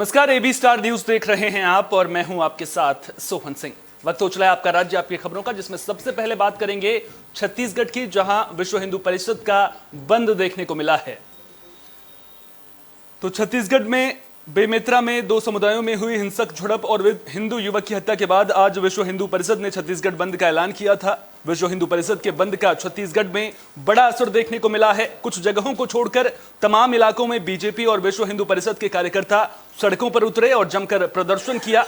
नमस्कार, AB star news देख रहे हैं आप और मैं हूं आपके साथ सोहन सिंह। वक्त हो चला है आपका राज्य आपकी खबरों का, जिसमें सबसे पहले बात करेंगे छत्तीसगढ़ की, जहां विश्व हिंदू परिषद का बंद देखने को मिला है। तो छत्तीसगढ़ में बेमेतरा में दो समुदायों में हुई हिंसक झड़प और हिंदू युवक की हत्या के बाद आज विश्व हिंदू परिषद ने छत्तीसगढ़ बंद का ऐलान किया था। विश्व हिंदू परिषद के बंद का छत्तीसगढ़ में बड़ा असर देखने को मिला है। कुछ जगहों को छोड़कर तमाम इलाकों में बीजेपी और विश्व हिंदू परिषद के कार्यकर्ता सड़कों पर उतरे और जमकर प्रदर्शन किया।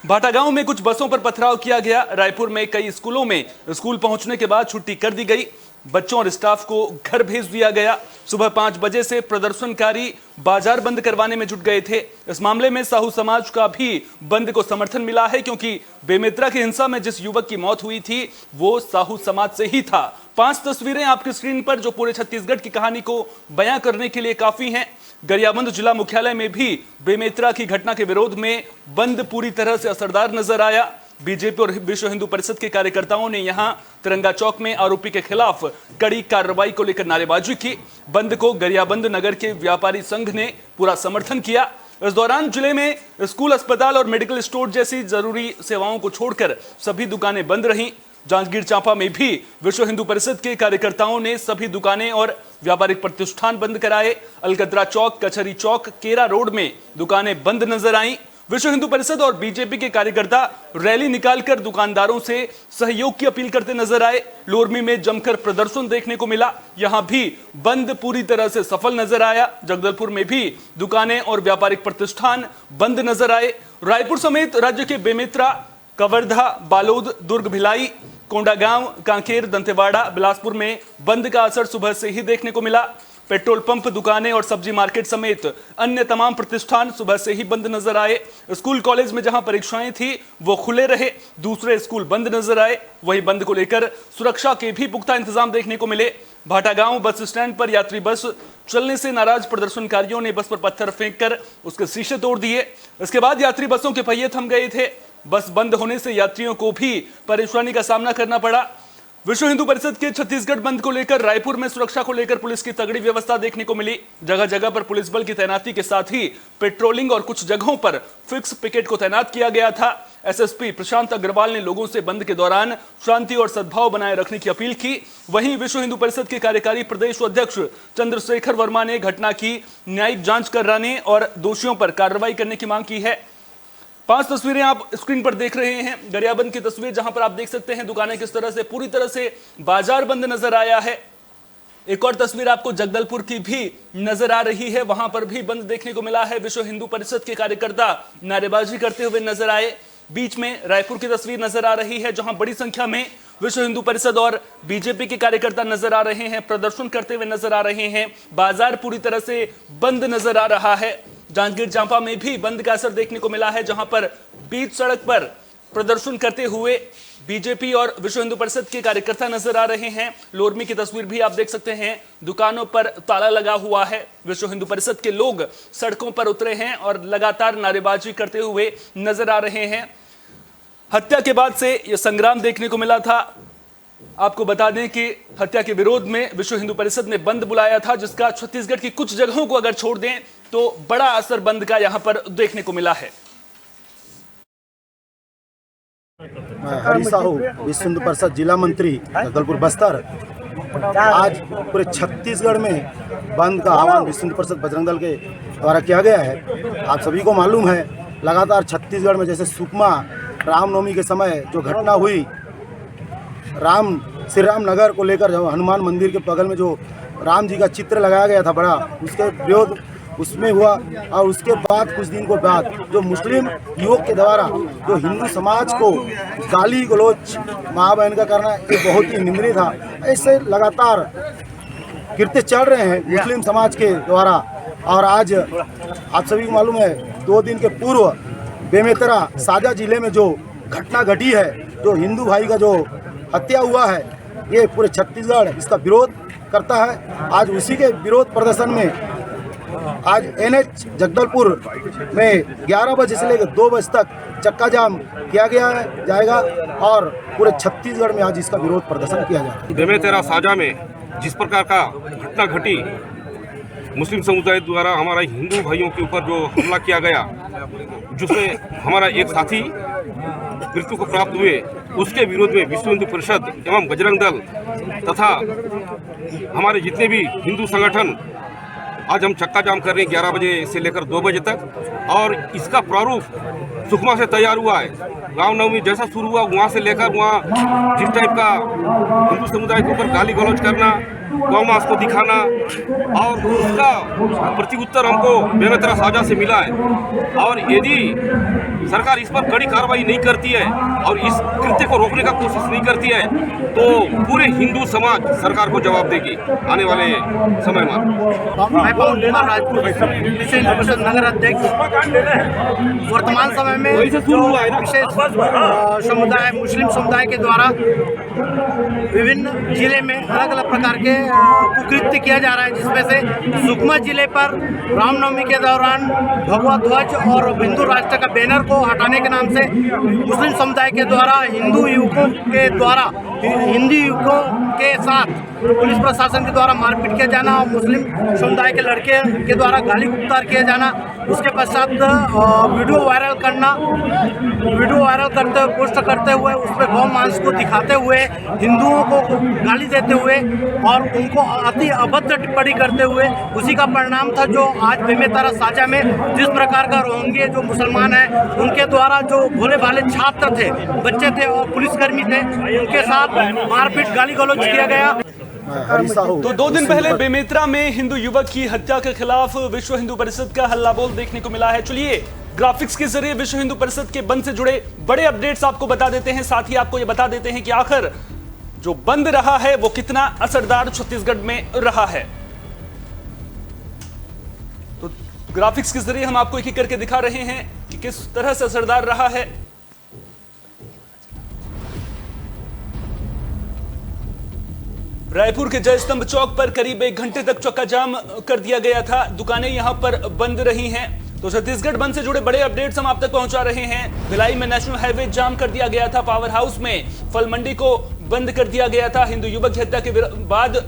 भाटागांव में कुछ बसों पर पथराव किया गया। रायपुर में कई स्कूलों में स्कूल पहुंचने के बाद छुट्टी कर दी गई। बच्चों और स्टाफ को घर भेज दिया गया। सुबह 5 बजे से प्रदर्शनकारी बाजार बंद करवाने में जुट गए थे। इस मामले में साहू समाज का भी बंद को समर्थन मिला है, क्योंकि बेमेतरा की हिंसा में जिस युवक की मौत हुई थी वो साहू समाज से ही था। 5 तस्वीरें आपकी स्क्रीन पर जो पूरे छत्तीसगढ़ की कहानी को बयां करने के लिए काफी हैं। गरियाबंद जिला मुख्यालय में भी बेमेतरा की घटना के विरोध में बंद पूरी तरह से असरदार नजर आया। बीजेपी और विश्व हिंदू परिषद के कार्यकर्ताओं ने यहां तिरंगा चौक में आरोपी के खिलाफ कड़ी कार्रवाई को लेकर नारेबाजी की। बंद को गरियाबंद नगर के व्यापारी संघ ने पूरा समर्थन किया। इस दौरान जिले में स्कूल, अस्पताल और मेडिकल स्टोर जैसी जरूरी सेवाओं को छोड़कर सभी दुकानें बंद रहीं। जांजगीर चांपा में भी विश्व हिंदू परिषद के कार्यकर्ताओं ने सभी दुकानें और व्यापारिक प्रतिष्ठान बंद कराए। अलकतरा चौक, कचहरी चौक, केरा रोड में दुकानें बंद नजर आईं। विश्व हिंदू परिषद और बीजेपी के कार्यकर्ता रैली निकालकर दुकानदारों से सहयोग की अपील करते नजर आए। लोरमी में जमकर प्रदर्शन देखने को मिला। यहां भी बंद पूरी तरह से सफल नजर आया। जगदलपुर में भी दुकानें और व्यापारिक प्रतिष्ठान बंद नजर आए। रायपुर समेत राज्य के बेमेतरा, कवर्धा, बालोद, दुर्ग, भिलाई, कोंडागांव, कांकेर, दंतेवाड़ा, बिलासपुर में बंद का असर सुबह से ही देखने को मिला। पेट्रोल पंप, दुकानें और सब्जी मार्केट समेत अन्य तमाम प्रतिष्ठान सुबह से ही बंद नजर आए। स्कूल कॉलेज में जहां परीक्षाएं थी वो खुले रहे, दूसरे स्कूल बंद नजर आए। वहीं बंद को लेकर सुरक्षा के भी पुख्ता इंतजाम देखने को मिले। भाटागांव बस स्टैंड पर यात्री बस चलने से नाराज प्रदर्शनकारियों ने बस पर पत्थर फेंककर उसके शीशे तोड़ दिए। इसके बाद यात्री बसों के पहिए थम गए थे। बस बंद होने से यात्रियों को भी परेशानी का सामना करना पड़ा। विश्व हिंदू परिषद के छत्तीसगढ़ बंद को लेकर रायपुर में सुरक्षा को लेकर पुलिस की तगड़ी व्यवस्था देखने को मिली। जगह जगह पर पुलिस बल की तैनाती के साथ ही पेट्रोलिंग और कुछ जगहों पर फिक्स पिकेट को तैनात किया गया था। एसएसपी प्रशांत अग्रवाल ने लोगों से बंद के दौरान शांति और सद्भाव बनाए रखने की अपील की। वहीं विश्व हिंदू परिषद के कार्यकारी प्रदेश अध्यक्ष चंद्रशेखर वर्मा ने घटना की न्यायिक जांच कराने और दोषियों पर कार्रवाई करने की मांग की है। 5 तस्वीरें आप स्क्रीन पर देख रहे हैं। गरियाबंद की तस्वीर, जहां पर आप देख सकते हैं दुकानें किस तरह से पूरी तरह से बाजार बंद नजर आया है। एक और तस्वीर आपको जगदलपुर की भी नजर आ रही है, वहां पर भी बंद देखने को मिला है। विश्व हिंदू परिषद के कार्यकर्ता नारेबाजी करते हुए नजर आए। बीच में रायपुर की तस्वीर नजर आ रही है, जहां बड़ी संख्या में विश्व हिंदू परिषद और बीजेपी के कार्यकर्ता नजर आ रहे हैं, प्रदर्शन करते हुए नजर आ रहे हैं। बाजार पूरी तरह से बंद नजर आ रहा है। जांजगीर चांपा में भी बंद का असर देखने को मिला है, जहां पर बीच सड़क पर प्रदर्शन करते हुए बीजेपी और विश्व हिंदू परिषद के कार्यकर्ता नजर आ रहे हैं। लोरमी की तस्वीर भी आप देख सकते हैं, दुकानों पर ताला लगा हुआ है। विश्व हिंदू परिषद के लोग सड़कों पर उतरे हैं और लगातार नारेबाजी करते हुए नजर आ रहे हैं। हत्या के बाद से यह संग्राम देखने को मिला था। आपको बता दें कि हत्या के विरोध में विश्व हिंदू परिषद ने बंद बुलाया था, जिसका छत्तीसगढ़ की कुछ जगहों को अगर छोड़ दें तो बड़ा असर बंद का यहां पर देखने को मिला है। हरी साहू, विश्व हिंदू परिषद जिला मंत्री, जगदलपुर बस्तर। आज पूरे छत्तीसगढ़ में बंद का आह्वान विश्व हिंदू परिषद बजरंग दल के द्वारा किया गया है। आप सभी को मालूम है, लगातार छत्तीसगढ़ में जैसे सुकमा रामनवमी के समय जो घटना हुई, श्री राम नगर को लेकर जो हनुमान मंदिर के बगल में जो राम जी का चित्र लगाया गया था बड़ा, उसके विरोध उसमें हुआ। और उसके बाद कुछ दिन को बाद जो मुस्लिम युवक के द्वारा जो हिंदू समाज को गाली गलौज माँ बहन का करना, ये बहुत ही निंदनीय था। ऐसे लगातार कृत्य चल रहे हैं मुस्लिम समाज के द्वारा। और आज आप सभी को मालूम है, 2 दिन के पूर्व बेमेतरा साजा जिले में जो घटना घटी है, जो हिंदू भाई का जो हत्या हुआ है, ये पूरे छत्तीसगढ़ इसका विरोध करता है। आज उसी के विरोध प्रदर्शन में आज NH जगदलपुर में 11 बजे से लेकर 2 बजे तक चक्का जाम किया जाएगा और पूरे छत्तीसगढ़ में आज इसका विरोध प्रदर्शन किया जाएगा। बेमेतरा साजा में जिस प्रकार का घटना घटी, मुस्लिम समुदाय द्वारा हमारा हिंदू भाइयों के ऊपर जो हमला किया गया, जिसमें हमारा एक साथी मृत्यु को प्राप्त हुए, उसके विरोध में विश्व हिंदू परिषद एवं बजरंग दल तथा हमारे जितने भी हिंदू संगठन आज हम चक्का जाम कर रहे हैं 11 बजे से लेकर 2 बजे तक। और इसका प्रारूप सुकमा से तैयार हुआ है। रामनवमी जैसा शुरू हुआ वहाँ से लेकर वहाँ जिस टाइप का हिंदू समुदाय के ऊपर गाली गलौज करना, गौ मांस को दिखाना, और उसका प्रत्युत्तर हमको बेमेतरा साझा से मिला है। और यदि सरकार इस पर कड़ी कार्रवाई नहीं करती है और इस कृत्य को रोकने का कोशिश नहीं करती है तो पूरे हिंदू समाज सरकार को जवाब देगी आने वाले समय में। मैं पवन कुमार राजपूत, विश्व हिंदू परिषद नगर अध्यक्ष। वर्तमान समय में जो विशेष समुदाय मुस्लिम समुदाय के द्वारा विभिन्न जिले में अलग अलग प्रकार के कुकृत्य किया जा रहा है, जिसमें से सुकमा जिले पर रामनवमी के दौरान भगवा ध्वज और हिंदू राष्ट्र का बैनर को हटाने के नाम से मुस्लिम समुदाय के द्वारा हिंदू युवकों के साथ पुलिस प्रशासन के द्वारा मारपीट किया जाना और मुस्लिम समुदाय के लड़के के द्वारा गाली गुप्तार किया जाना, उसके पश्चात वीडियो वायरल करते हुए पोस्ट करते हुए उस पर गौ मांस को दिखाते हुए हिंदुओं को गाली देते हुए और उनको अति अभद्र टिप्पणी करते हुए, उसी का परिणाम था जो आज बेमेतरा साझा में जिस प्रकार का रोहिंग्या जो मुसलमान हैं उनके द्वारा जो भोले भाले छात्र थे, बच्चे थे और पुलिसकर्मी थे, उनके साथ मारपीट गाली गलौज किया गया। तो 2 दिन पहले बेमेतरा में हिंदू युवक की हत्या के खिलाफ विश्व हिंदू परिषद का हल्ला बोल देखने को मिला है। चलिए ग्राफिक्स के जरिए विश्व हिंदू परिषद के बंद से जुड़े बड़े अपडेट्स आपको बता देते हैं। साथ ही आपको यह बता देते हैं कि आखिर जो बंद रहा है वो कितना असरदार छत्तीसगढ़ में रहा है। तो ग्राफिक्स के जरिए हम आपको एक एक करके दिखा रहे हैं कि किस तरह से असरदार रहा है। रायपुर के जय स्तंभ चौक पर करीब 1 घंटे तक चक्का जाम कर दिया गया था। दुकानें यहां पर बंद रही हैं। तो छत्तीसगढ़ बंद से जुड़े बड़े अपडेट्स हम आप तक पहुंचा रहे हैं। भिलाई में नेशनल हाईवे जाम कर दिया गया था। पावर हाउस में फल मंडी को बंद कर दिया गया था। हिंदू युवक की हत्या के बाद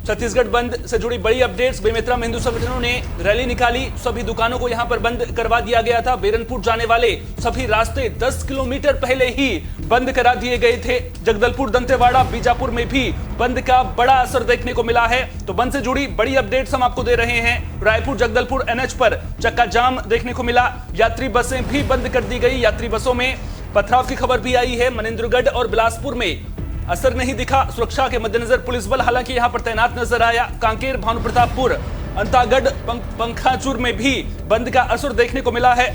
छत्तीसगढ़ बंद से जुड़ी बड़ी अपडेट्स। बेमेतरा में हिंदू संगठनों ने रैली निकाली, सभी दुकानों को यहां पर बंद करवा दिया गया था। बेरनपुर जाने वाले सभी रास्ते 10 किलोमीटर पहले ही बंद करा दिए गए थे। जगदलपुर, दंतेवाड़ा, बीजापुर में भी बंद का बड़ा असर देखने को मिला है। तो बंद से जुड़ी बड़ी अपडेट्स हम आपको दे रहे हैं। रायपुर जगदलपुर एनएच पर चक्का जाम देखने को मिला। यात्री बसें भी बंद कर दी गई। यात्री बसों में पथराव की खबर भी आई है। मनेंद्रगढ़ और बिलासपुर में असर नहीं दिखा। सुरक्षा के मद्देनजर पुलिस बल हालांकि यहां पर तैनात नजर आया। कांकेर, भानुप्रतापपुर, अंतागढ़, पंखाचूर में भी बंद का असर देखने को मिला है।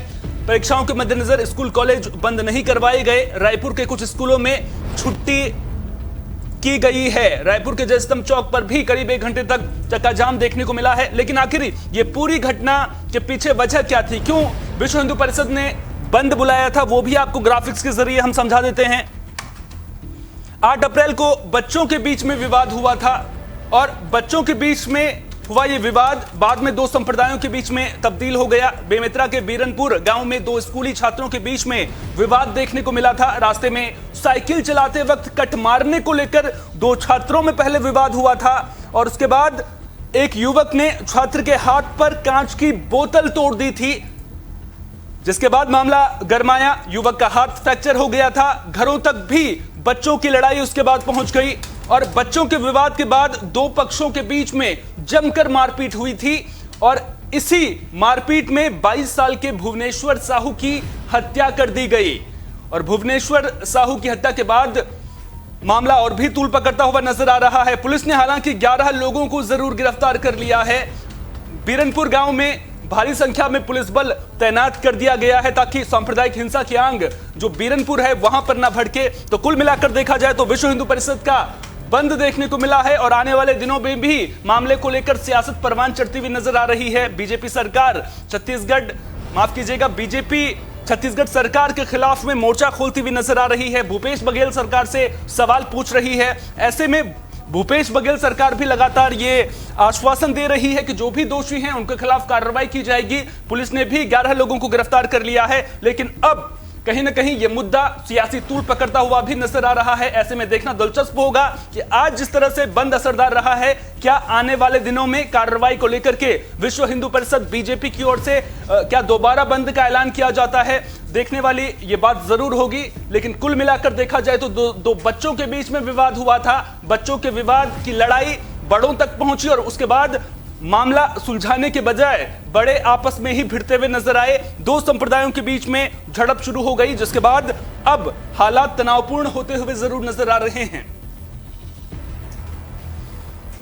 परीक्षाओं के मद्देनजर स्कूल कॉलेज बंद नहीं करवाए गए। रायपुर के कुछ स्कूलों में छुट्टी की गई है। रायपुर के जय स्तंभ चौक पर भी करीब 1 घंटे तक चक्का जाम देखने को मिला है। लेकिन आखिर ये पूरी घटना के पीछे वजह क्या थी, क्यों विश्व हिंदू परिषद ने बंद बुलाया था, वो भी आपको ग्राफिक्स के जरिए हम समझा देते हैं। 8 अप्रैल को बच्चों के बीच में विवाद हुआ था और बच्चों के बीच में हुआ ये विवाद बाद में 2 संप्रदायों के बीच में तब्दील हो गया। बेमेतरा के बीरनपुर गांव में 2 स्कूली छात्रों के बीच में विवाद देखने को मिला था। रास्ते में साइकिल चलाते वक्त कट मारने को लेकर 2 छात्रों में पहले विवाद हुआ था और उसके बाद एक युवक ने छात्र के हाथ पर कांच की बोतल तोड़ दी थी, जिसके बाद मामला गरमाया। युवक का हाथ फ्रैक्चर हो गया था। घरों तक भी बच्चों की लड़ाई उसके बाद पहुंच गई और बच्चों के विवाद के बाद 2 पक्षों के बीच में जमकर मारपीट हुई थी और इसी मारपीट में 22 साल के भुवनेश्वर साहू की हत्या कर दी गई। और भुवनेश्वर साहू की हत्या के बाद मामला और भी तूल पकड़ता हुआ नजर आ रहा है। पुलिस ने हालांकि 11 लोगों को जरूर गिरफ्तार कर लिया है। बीरनपुर गांव में भारी संख्या में पुलिस बल तैनात कर दिया गया है ताकि सांप्रदायिक हिंसा की आंग जो बीरनपुर है वहां पर ना भड़के। तो कुल मिलाकर देखा जाए तो विश्व हिंदू परिषद का बंद देखने को मिला है और आने वाले दिनों में भी मामले को लेकर सियासत परवान चढ़ती हुई नजर आ रही है। बीजेपी छत्तीसगढ़ सरकार के खिलाफ में मोर्चा खोलती हुई नजर आ रही है। भूपेश बघेल सरकार से सवाल पूछ रही है। ऐसे में भूपेश बघेल सरकार भी लगातार ये आश्वासन दे रही है कि जो भी दोषी हैं उनके खिलाफ कार्रवाई की जाएगी। पुलिस ने भी 11 लोगों को गिरफ्तार कर लिया है। लेकिन अब कहीं ना कहीं ये मुद्दा सियासी तूल पकड़ता हुआ भी नजर आ रहा है। ऐसे में देखना दिलचस्प होगा कि आज जिस तरह से बंद असरदार रहा है, क्या आने वाले दिनों में कार्रवाई को लेकर के विश्व हिंदू परिषद बीजेपी की ओर से क्या दोबारा बंद का ऐलान किया जाता है, देखने वाली ये बात जरूर होगी। लेकिन कुल मिलाकर देखा जाए तो दो बच्चों के बीच में विवाद हुआ था। बच्चों के विवाद की लड़ाई बड़ों तक पहुंची और उसके बाद मामला सुलझाने के बजाय बड़े आपस में ही भिड़ते हुए नजर आए। दो संप्रदायों के बीच में झड़प शुरू हो गई, जिसके बाद अब हालात तनावपूर्ण होते हुए जरूर नजर आ रहे हैं।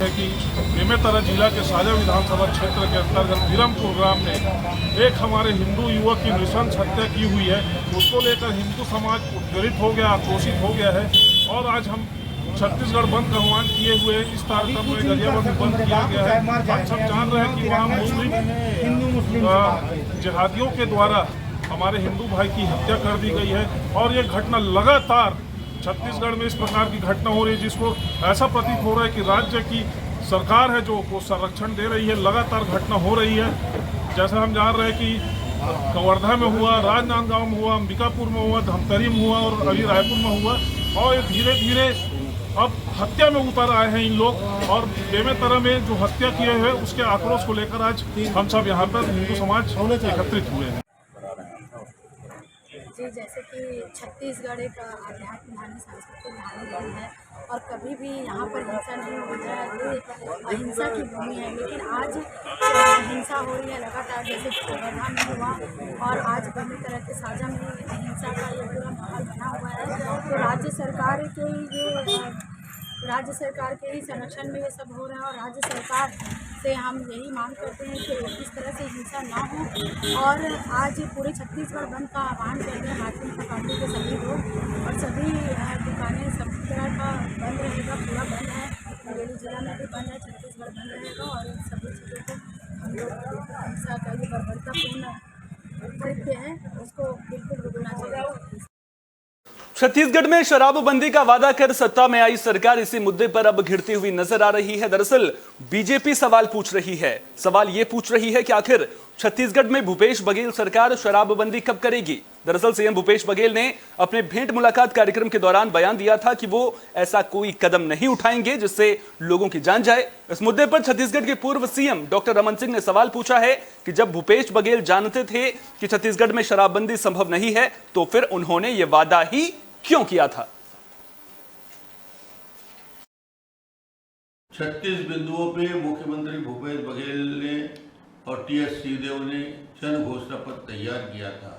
कि बेमेतरा जिला के साजा विधानसभा क्षेत्र के अंतर्गत विरमपुर ग्राम में एक हमारे हिंदू युवक की नृशंस हत्या की हुई है। उसको लेकर हिंदू समाज उत्प्रेरित हो गया, आक्रोशित हो गया है और आज हम छत्तीसगढ़ बंद का आह्वान किए हुए इस तारतम्य में गरियाबंद बंद किया गया है। हम सब जान रहे हैं कि वहाँ मुस्लिम जिहादियों के द्वारा हमारे हिंदू भाई की हत्या कर दी गई है और ये घटना लगातार छत्तीसगढ़ में इस प्रकार की घटना हो रही है, जिसको ऐसा प्रतीत हो रहा है कि राज्य की सरकार है जो को संरक्षण दे रही है। लगातार घटना हो रही है, जैसा हम जान रहे हैं कि कवर्धा में हुआ, राजनांदगांव में हुआ, अंबिकापुर में हुआ, धमतरी में हुआ और अभी रायपुर में हुआ और ये धीरे धीरे अब हत्या में उतर आए हैं इन लोग। और बेमेतरा में जो हत्या किए हुए उसके आक्रोश को लेकर आज हम सब यहाँ पर हिंदू समाज एकत्रित हुए हैं। जी, जैसे कि छत्तीसगढ़ एक आध्यात्म धार्मिक सांस्कृतिक धार्मिक धर्म है और कभी भी यहाँ पर हिंसा नहीं हो रहा है, ये अहिंसा की भूमि है। लेकिन आज हिंसा हो रही है लगातार, जैसे कवर्धा में हुआ और आज बेमेतरा के साजा में हिंसा का ये पूरा माहौल बना हुआ है। तो राज्य सरकार के ही संरक्षण में ये सब हो रहा है और राज्य सरकार से हम यही मांग करते हैं कि इस तरह से हिंसा ना हो। और आज पूरे छत्तीसगढ़ बंद का आह्वान करते हैं भारतीय जनता पार्टी के सभी लोग और सभी दुकानें सब तरह का बंद रहेगा, पूरा बंद है। बरेली जिला में भी बंद है, छत्तीसगढ़ बंद रहेगा और सभी चीज़ों को हम लोग हिंसा का ये बर्बरतापूर्ण कृत्य है उसको बिल्कुल रोकना चाहिए। छत्तीसगढ़ में शराबबंदी का वादा कर सत्ता में आई सरकार इसी मुद्दे पर अब घिरती हुई नजर आ रही है। दरअसल बीजेपी सवाल पूछ रही है। सवाल यह पूछ रही है कि आखिर छत्तीसगढ़ में भूपेश बघेल सरकार शराबबंदी कब करेगी। दरअसल सीएम भूपेश बघेल ने अपने भेंट मुलाकात कार्यक्रम के दौरान बयान दिया था कि वो ऐसा कोई कदम नहीं उठाएंगे जिससे लोगों की जान जाए। इस मुद्दे पर छत्तीसगढ़ के पूर्व सीएम डॉक्टर रमन सिंह ने सवाल पूछा है कि जब भूपेश बघेल जानते थे कि छत्तीसगढ़ में शराबबंदी संभव नहीं है तो फिर उन्होंने ये वादा ही क्यों किया था। 36 बिंदुओं पे मुख्यमंत्री भूपेश बघेल ने और टीएस सिंहदेव ने जन घोषणा पत्र तैयार किया था।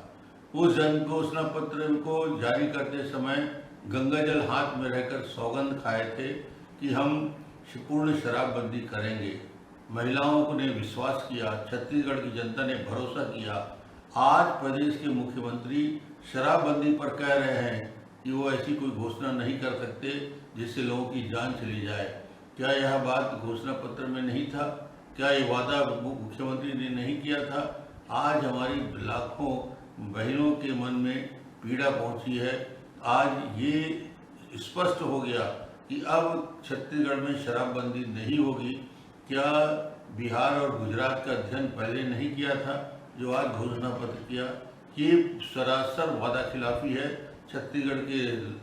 उस जन घोषणा पत्र को जारी करते समय गंगाजल हाथ में रहकर सौगंध खाए थे कि हम पूर्ण शराबबंदी करेंगे। महिलाओं ने विश्वास किया, छत्तीसगढ़ की जनता ने भरोसा किया। आज प्रदेश के मुख्यमंत्री शराबबंदी पर कह रहे हैं कि वो ऐसी कोई घोषणा नहीं कर सकते जिससे लोगों की जान चली जाए। क्या यह बात घोषणा पत्र में नहीं था? क्या ये वादा मुख्यमंत्री ने नहीं किया था? आज हमारी लाखों बहनों के मन में पीड़ा पहुंची है। आज ये स्पष्ट हो गया कि अब छत्तीसगढ़ में शराबबंदी नहीं होगी। क्या बिहार और गुजरात का अध्ययन पहले नहीं किया था जो आज घोषणा पत्र किया? ये सरासर वादा खिलाफी है। छत्तीसगढ़ के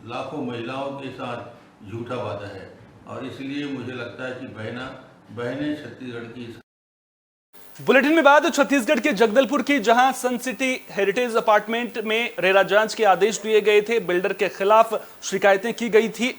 लाखों महिलाओं के साथ झूठा वादा है और इसलिए मुझे लगता है कि बहनें छत्तीसगढ़ की। बुलेटिन में बात छत्तीसगढ़ के जगदलपुर की, जहां सन सिटी हेरिटेज अपार्टमेंट में रेरा जांच के आदेश दिए गए थे। बिल्डर के खिलाफ शिकायतें की गई थी,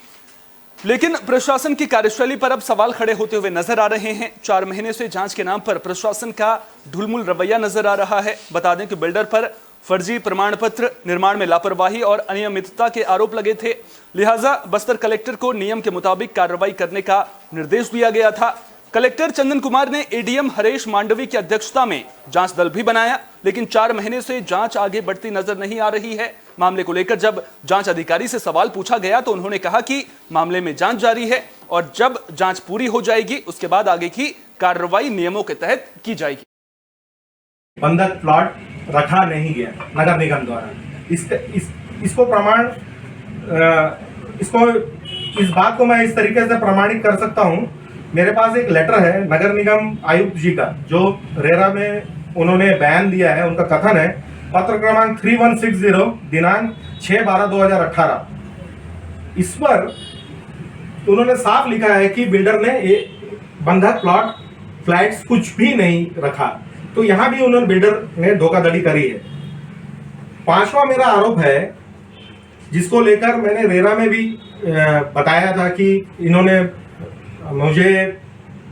लेकिन प्रशासन की कार्यशैली पर अब सवाल खड़े होते हुए नजर आ रहे हैं। 4 महीने से जांच के नाम पर प्रशासन का ढुलमुल रवैया नजर आ रहा है। बता दें कि बिल्डर पर फर्जी प्रमाण पत्र, निर्माण में लापरवाही और अनियमितता के आरोप लगे थे। लिहाजा बस्तर कलेक्टर को नियम के मुताबिक कार्रवाई करने का निर्देश दिया गया था। कलेक्टर चंदन कुमार ने एडीएम हरेश मांडवी की अध्यक्षता में जांच दल भी बनाया, लेकिन 4 महीने से जांच आगे बढ़ती नजर नहीं आ रही है। मामले को लेकर जब जांच अधिकारी से सवाल पूछा गया तो उन्होंने कहा कि मामले में जांच जारी है और जब जांच पूरी हो जाएगी उसके बाद आगे की कार्रवाई नियमों के तहत की जाएगी। बंधक प्लॉट रखा नहीं गया नगर निगम द्वारा। इसको प्रमाण इस बात को मैं इस तरीके से प्रमाणित कर सकता हूं। मेरे पास एक लेटर है नगर निगम आयुक्त जी का, जो रेरा में उन्होंने बयान दिया है। उनका कथन है पत्र क्रमांक 3160 दिनांक 6/12/2018। इस पर उन्होंने साफ लिखा है कि बिल्डर ने ये बंधक प्लॉट फ्लैट्स कुछ भी नहीं रखा। तो यहां भी उन्होंने बिल्डर ने धोखाधड़ी करी है। पांचवा मेरा आरोप है, जिसको लेकर मैंने रेरा में भी बताया था कि इन्होंने मुझे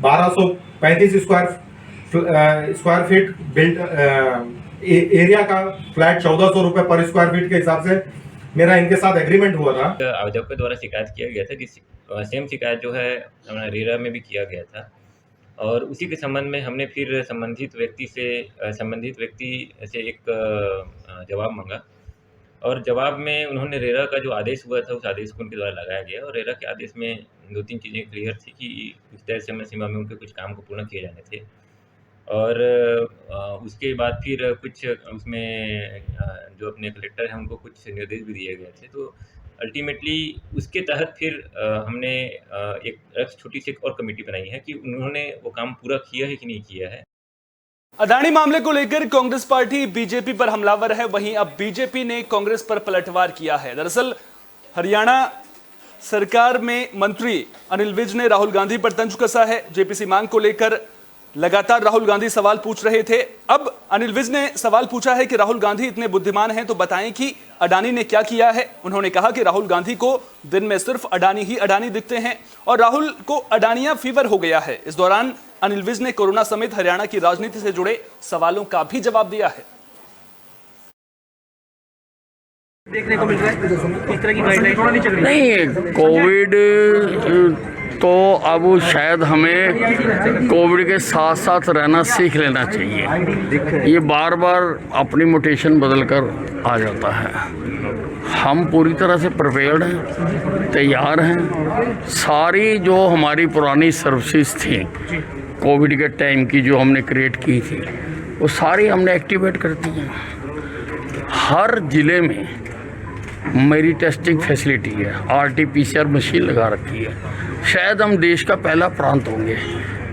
1235 स्क्वायर फीट बिल्ड एरिया का फ्लैट 1400 रुपए पर स्क्वायर फीट के हिसाब से मेरा इनके साथ एग्रीमेंट हुआ था। आवेदक के द्वारा शिकायत किया गया था कि सेम शिकायत जो है रेरा में भी किया गया था, और उसी के संबंध में हमने फिर संबंधित व्यक्ति से एक जवाब मांगा, और जवाब में उन्होंने रेरा का जो आदेश हुआ था उस आदेश को उनके द्वारा लगाया गया, और रेरा के आदेश में 2-3 चीज़ें क्लियर थी कि कुछ तय समय सीमा में उनके कुछ काम को पूर्ण किए जाने थे, और उसके बाद फिर कुछ उसमें जो अपने कलेक्टर हैं उनको कुछ निर्देश भी दिए गए थे। तो अल्टीमेटली उसके तहत फिर हमने एक छोटी सी और कमेटी बनाई है कि उन्होंने वो काम पूरा किया है कि नहीं किया है। अडानी मामले को लेकर कांग्रेस पार्टी बीजेपी पर हमलावर है, वहीं अब बीजेपी ने कांग्रेस पर पलटवार किया है। दरअसल हरियाणा सरकार में मंत्री अनिल विज ने राहुल गांधी पर तंज कसा है। जेपीसी मांग को लेकर लगातार राहुल गांधी सवाल पूछ रहे थे। अब अनिल विज ने सवाल पूछा है कि राहुल गांधी इतने बुद्धिमान हैं तो बताएं कि अडानी ने क्या किया है। उन्होंने कहा कि राहुल गांधी को दिन में सिर्फ अडानी ही अडानी दिखते हैं और राहुल को अडानिया फीवर हो गया है। इस दौरान अनिल विज ने कोरोना समेत हरियाणा की राजनीति से जुड़े सवालों का भी जवाब दिया है। देखने को मिल रहा है इस तरह की गाइडलाइन नहीं, कोविड तो अब शायद हमें कोविड के साथ साथ रहना सीख लेना चाहिए। ये बार बार अपनी म्यूटेशन बदल कर आ जाता है। हम पूरी तरह से प्रिपेयर्ड हैं, तैयार हैं। सारी जो हमारी पुरानी सर्विसेज थी कोविड के टाइम की, जो हमने क्रिएट की थी, वो सारी हमने एक्टिवेट कर दी हैं। हर ज़िले में मेरी टेस्टिंग फैसिलिटी है, RT-PCR मशीन लगा रखी है। शायद हम देश का पहला प्रांत होंगे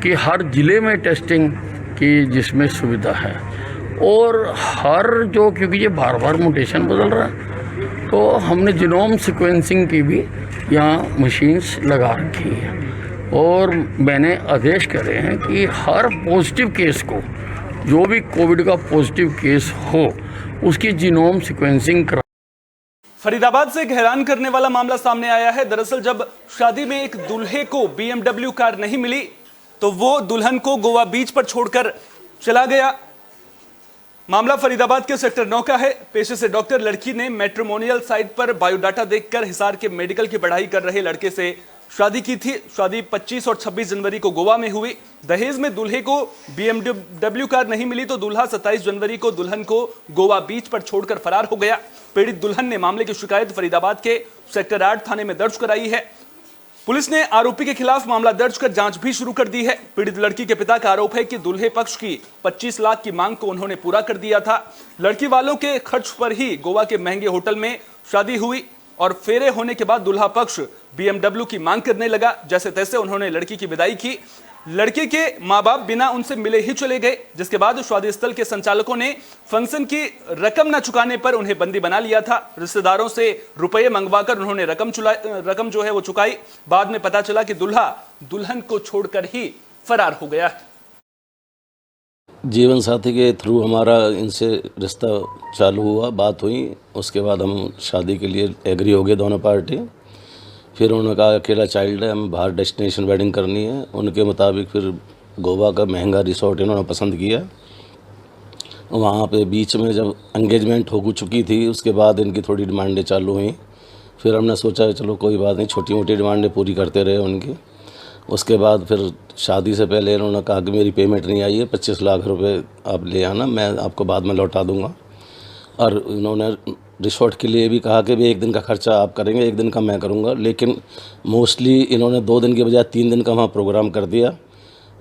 कि हर ज़िले में टेस्टिंग की जिसमें सुविधा है, और हर जो, क्योंकि ये बार बार म्यूटेशन बदल रहा है, तो हमने जीनोम सीक्वेंसिंग की भी यहाँ मशीन्स लगा रखी है। और मैंने आदेश करे हैं कि हर पॉजिटिव केस को, जो भी कोविड का पॉजिटिव केस हो, उसकी जीनोम सीक्वेंसिंग करा। फरीदाबाद से एक हैरान करने वाला मामला सामने आया है। दरअसल जब शादी में एक दूल्हे को BMW कार नहीं मिली तो वो दुल्हन को गोवा बीच पर छोड़कर चला गया। मामला फरीदाबाद के सेक्टर 9 का है। पेशे से डॉक्टर लड़की ने मैट्रिमोनियल साइट पर बायोडाटा देखकर हिसार के मेडिकल की पढ़ाई कर रहे लड़के से शादी की थी। शादी 25 और 26 जनवरी को गोवा में हुई। दहेज में दूल्हे को BMW कार नहीं मिली तो दूल्हा 27 जनवरी को दुल्हन को गोवा बीच पर छोड़कर फरार हो गया। पीड़ित दुल्हन ने मामले की शिकायत फरीदाबाद के सेक्टर 8 थाने में दर्ज कराई है। पुलिस ने आरोपी के खिलाफ मामला दर्ज कर जांच भी शुरू कर दी है। पीड़ित लड़की के पिता का आरोप है कि दूल्हे पक्ष की 25 लाख की मांग को उन्होंने पूरा कर दिया था। लड़की वालों के खर्च पर ही गोवा के महंगे होटल में शादी हुई और फेरे होने के बाद दूल्हा पक्ष BMW की मांग करने लगा। जैसे तैसे उन्होंने लड़की की विदाई की। लड़के के माँ बाप बिना उनसे मिले ही चले गए, जिसके बाद शादी स्थल के संचालकों ने फंक्शन की रकम न चुकाने पर उन्हें बंदी बना लिया था। रिश्तेदारों से रुपए मंगवाकर उन्होंने रकम जो है वो चुकाई। बाद में पता चला कि दूल्हा दुल्हन को छोड़कर ही फरार हो गया है। जीवन साथी के थ्रू हमारा इनसे रिश्ता चालू हुआ, बात हुई। उसके बाद हम शादी के लिए एग्री हो गए दोनों पार्टी। फिर उन्होंने कहा अकेला चाइल्ड है, हमें बाहर डेस्टिनेशन वेडिंग करनी है। उनके मुताबिक फिर गोवा का महंगा रिसोर्ट इन्होंने पसंद किया। वहाँ पे बीच में जब एंगेजमेंट हो चुकी थी उसके बाद इनकी थोड़ी डिमांडें चालू हुई। फिर हमने सोचा चलो कोई बात नहीं, छोटी मोटी डिमांडें पूरी करते रहे उनकी। उसके बाद फिर शादी से पहले इन्होंने कहा कि मेरी पेमेंट नहीं आई है, 25 लाख रुपए आप ले आना, मैं आपको बाद में लौटा दूंगा। और इन्होंने रिसोर्ट के लिए भी कहा कि भाई 1 दिन का खर्चा आप करेंगे, 1 दिन का मैं करूंगा। लेकिन मोस्टली इन्होंने 2 दिन के बजाय 3 दिन का वहाँ प्रोग्राम कर दिया।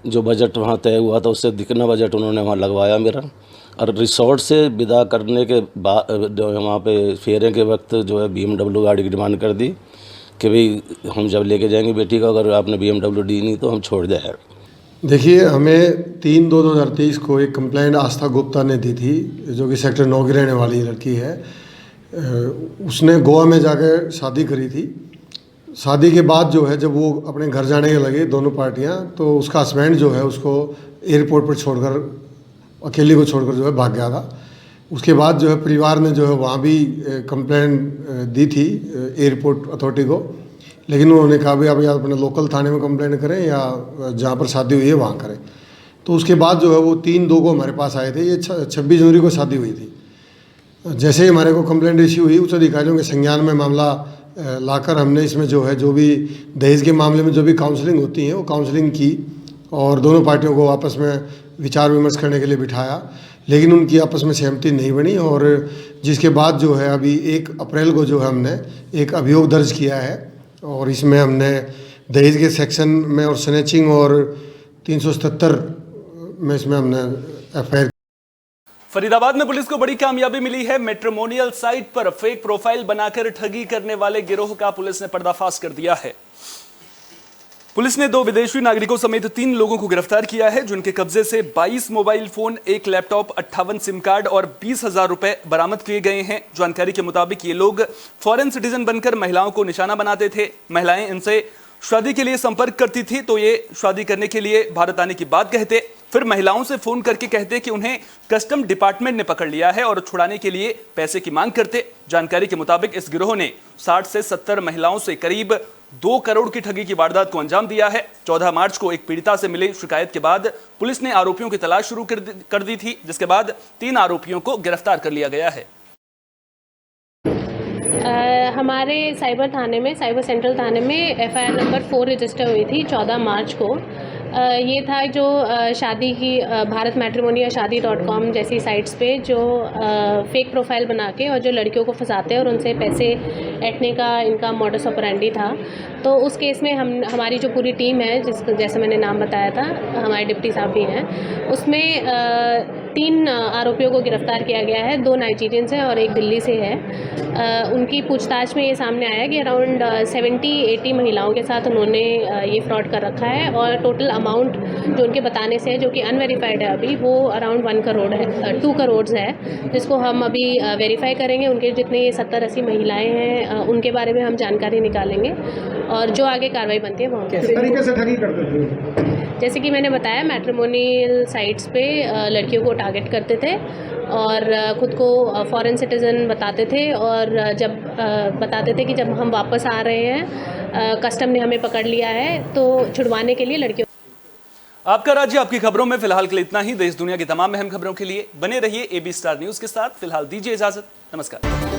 जो बजट वहाँ तय हुआ था उससे दिखना बजट उन्होंने वहाँ लगवाया मेरा। और रिसोर्ट से विदा करने के बाद वहाँ पे फेरे के वक्त जो है BMW गाड़ी की डिमांड कर दी कि भाई हम जब लेके जाएंगे बेटी को, अगर आपने BMW दी नहीं तो हम छोड़ जाए। देखिए, हमें 3/2/2023 को एक कंप्लेंट आस्था गुप्ता ने दी थी, जो कि सेक्टर 9 की रहने वाली लड़की है। उसने गोवा में जाकर शादी करी थी। शादी के बाद जो है, जब वो अपने घर जाने के लगे दोनों पार्टियां, तो उसका हस्बैंड जो है उसको एयरपोर्ट पर छोड़कर, अकेली को छोड़कर जो है भाग गया था। उसके बाद जो है परिवार ने जो है वहाँ भी कंप्लेंट दी थी एयरपोर्ट अथॉरिटी को, लेकिन उन्होंने कहा भाई आप या अपने लोकल थाने में कंप्लेंट करें या जहाँ पर शादी हुई है वहाँ करें। तो उसके बाद जो है वो 3/2 को हमारे पास आए थे। ये 26 जनवरी को शादी हुई थी। जैसे ही हमारे को कंप्लेंट इश्यू हुई, उच्च अधिकारियों के संज्ञान में मामला लाकर हमने इसमें जो है, जो भी दहेज के मामले में जो भी काउंसलिंग होती है वो काउंसलिंग की और दोनों पार्टियों को आपस में विचार विमर्श करने के लिए बिठाया, लेकिन उनकी आपस में सहमति नहीं बनी। और जिसके बाद जो है अभी 1 अप्रैल को जो है हमने एक अभियोग दर्ज किया है और इसमें हमने दहेज के सेक्शन में और स्नैचिंग और 377 में इसमें हमने FIR। फरीदाबाद में पुलिस को बड़ी कामयाबी मिली है। मैट्रिमोनियल साइट पर फेक प्रोफाइल बनाकर ठगी करने वाले गिरोह का पुलिस ने पर्दाफाश कर दिया है। पुलिस ने 2 विदेशी नागरिकों समेत 3 लोगों को गिरफ्तार किया है, जिनके कब्जे से 22 mobile phone, 1 laptop, 58 SIM card और 20,000 रुपए बरामद किए गए हैं। जानकारी के मुताबिक ये लोग फॉरेन सिटीजन बनकर महिलाओं को निशाना बनाते थे। महिलाएं इनसे शादी के लिए संपर्क करती थी तो ये शादी करने के लिए भारत आने की बात कहते, फिर महिलाओं से फोन करके कहते कि उन्हें कस्टम डिपार्टमेंट ने पकड़ लिया है और छुड़ाने के लिए पैसे की मांग करते। जानकारी के मुताबिक इस गिरोह ने 60 से 70 महिलाओं से करीब 2 करोड़ की ठगी की वारदात को अंजाम दिया है। 14 मार्च को एक पीड़िता से मिली शिकायत के बाद पुलिस ने आरोपियों की तलाश शुरू कर दी थी, जिसके बाद 3 आरोपियों को गिरफ्तार कर लिया गया है। हमारे साइबर थाने में, साइबर सेंट्रल थाने में FIR नंबर 4 रजिस्टर हुई थी 14 मार्च को। ये था जो शादी की भारत मैट्रिमोनी या शादी.com जैसी साइट्स पे जो फेक प्रोफाइल बना के और जो लड़कियों को फंसाते हैं और उनसे पैसे ऐंठने का इनका मॉडस ऑपरेंडी था। तो उस केस में हमारी जो पूरी टीम है, जैसे मैंने नाम बताया था, हमारे डिप्टी साहब भी हैं, उसमें 3 आरोपियों को गिरफ्तार किया गया है। 2 नाइजीरियन हैं और 1 दिल्ली से है। उनकी पूछताछ में ये सामने आया कि अराउंड 70-80 महिलाओं के साथ उन्होंने ये फ्रॉड कर रखा है और टोटल अमाउंट जो उनके बताने से है, जो कि अनवेरीफाइड है अभी, वो अराउंड 1 करोड़ है, 2 करोड़ है, जिसको हम अभी वेरीफाई करेंगे। उनके जितने 70-80 महिलाएं हैं उनके बारे में हम जानकारी निकालेंगे और जो आगे कार्रवाई बनती है वो किस तरीके से ठगी करते थे? जैसे कि मैंने बताया, मैट्रिमोनियल साइट्स पे लड़कियों को टारगेट करते थे और खुद को फॉरेन सिटीज़न बताते थे और जब बताते थे कि जब हम वापस आ रहे हैं, कस्टम ने हमें पकड़ लिया है, तो छुड़वाने के लिए लड़कियों। आपका राज्य आपकी खबरों में फिलहाल के लिए इतना ही। देश दुनिया की तमाम अहम खबरों के लिए बने रहिए AB स्टार न्यूज़ के साथ। फिलहाल दीजिए इजाजत। नमस्कार।